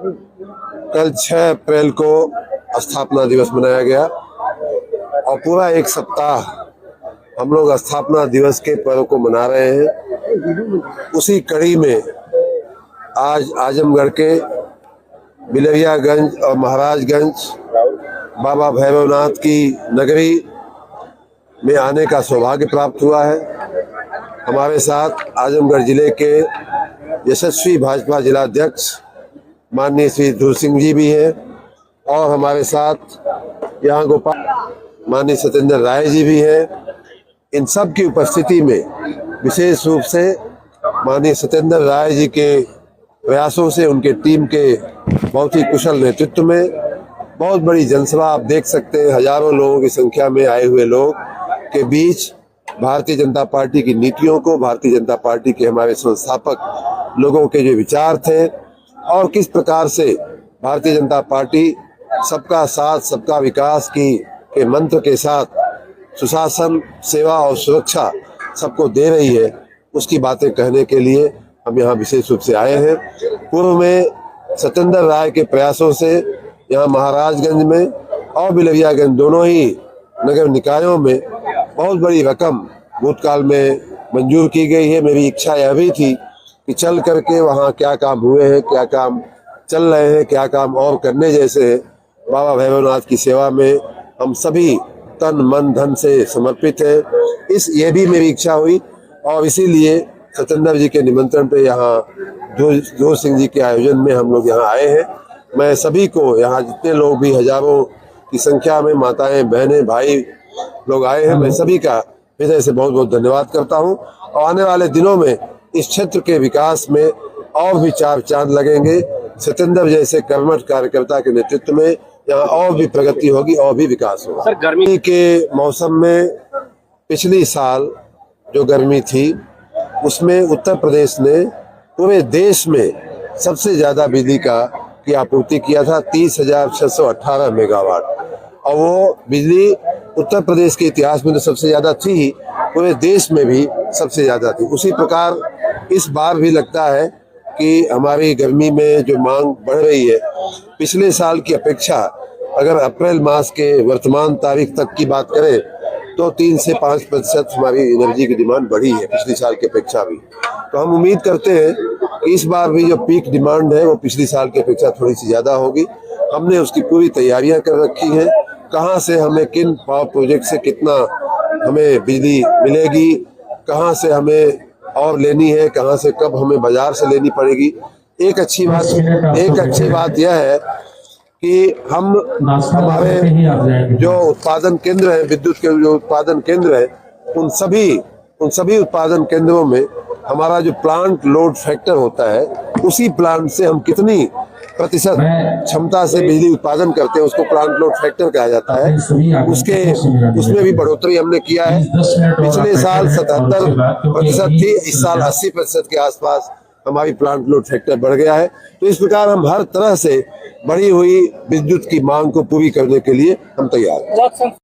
कल 6 अप्रैल को स्थापना दिवस मनाया गया और पूरा एक सप्ताह हम लोग स्थापना दिवस के पर्व को मना रहे हैं। उसी कड़ी में आज आजमगढ़ के बिलरियागंज और महाराजगंज बाबा भैरवनाथ की नगरी में आने का सौभाग्य प्राप्त हुआ है। हमारे साथ आजमगढ़ जिले के यशस्वी भाजपा जिलाध्यक्ष माननीय श्री ध्रुव सिंह जी भी हैं और हमारे साथ यहाँ गोपाल माननीय सत्येंद्र राय जी भी हैं। इन सब की उपस्थिति में विशेष रूप से माननीय सत्येंद्र राय जी के प्रयासों से उनके टीम के बहुत ही कुशल नेतृत्व में बहुत बड़ी जनसभा आप देख सकते हैं। हजारों लोगों की संख्या में आए हुए लोग के बीच भारतीय जनता पार्टी की नीतियों को, भारतीय जनता पार्टी के हमारे संस्थापक लोगों के जो विचार थे और किस प्रकार से भारतीय जनता पार्टी सबका साथ सबका विकास के मंत्र के साथ सुशासन, सेवा और सुरक्षा सबको दे रही है, उसकी बातें कहने के लिए हम यहाँ विशेष रूप से आए हैं। पूर्व में सत्येंद्र राय के प्रयासों से यहाँ महाराजगंज में और बिलरियागंज दोनों ही नगर निकायों में बहुत बड़ी रकम भूतकाल में मंजूर की गई है। मेरी इच्छा यह भी थी कि चल करके वहाँ क्या काम हुए हैं, क्या काम चल रहे हैं, क्या काम और करने जैसे हैं। बाबा भैरवनाथ की सेवा में हम सभी तन मन धन से समर्पित है। ये भी मेरी इच्छा हुई और इसीलिए सत्येंद्र जी के निमंत्रण पे यहाँ ध्रुव सिंह जी के आयोजन में हम लोग यहाँ आए हैं। मैं सभी को यहाँ जितने लोग भी हजारों की संख्या में माताएं, बहनें, भाई लोग आए हैं, मैं सभी का हृदय से बहुत बहुत धन्यवाद करता हूँ और आने वाले दिनों में इस क्षेत्र के विकास में और भी चार चांद लगेंगे। सत्येंद्र जैसे कर्मठ कार्यकर्ता के नेतृत्व में यहाँ और भी प्रगति होगी और भी विकास होगा। सर, गर्मी के मौसम में पिछली साल जो गर्मी थी उसमें उत्तर प्रदेश ने पूरे देश में सबसे ज्यादा बिजली की आपूर्ति किया था, 30,618 मेगावाट, और वो बिजली उत्तर प्रदेश के इतिहास में तो सबसे ज्यादा थी, पूरे देश में भी सबसे ज्यादा थी। उसी प्रकार इस बार भी लगता है कि हमारी गर्मी में जो मांग बढ़ रही है, पिछले साल की अपेक्षा अगर अप्रैल मास के वर्तमान तारीख तक की बात करें तो 3 से 5% हमारी एनर्जी की डिमांड बढ़ी है पिछले साल की अपेक्षा भी। तो हम उम्मीद करते हैं कि इस बार भी जो पीक डिमांड है वो पिछली साल की अपेक्षा थोड़ी सी ज्यादा होगी। हमने उसकी पूरी तैयारियां कर रखी हैं, कहाँ से हमें किन पावर प्रोजेक्ट से कितना हमें बिजली मिलेगी, कहाँ से हमें और लेनी है, कहाँ से कब हमें बाजार से लेनी पड़ेगी। एक अच्छी बात यह है कि हमारे जो उत्पादन केंद्र है, विद्युत के जो उत्पादन केंद्र है, उन सभी उत्पादन केंद्रों में हमारा जो प्लांट लोड फैक्टर होता है, उसी प्लांट से हम कितनी प्रतिशत क्षमता से बिजली उत्पादन करते हैं उसको प्लांट लोड फैक्टर कहा जाता है। उसमें भी बढ़ोतरी हमने किया है। पिछले साल 77% थी, इस साल 80% के आसपास हमारी प्लांट लोड फैक्टर बढ़ गया है। तो इस प्रकार हम हर तरह से बढ़ी हुई विद्युत की मांग को पूरी करने के लिए हम तैयार हैं।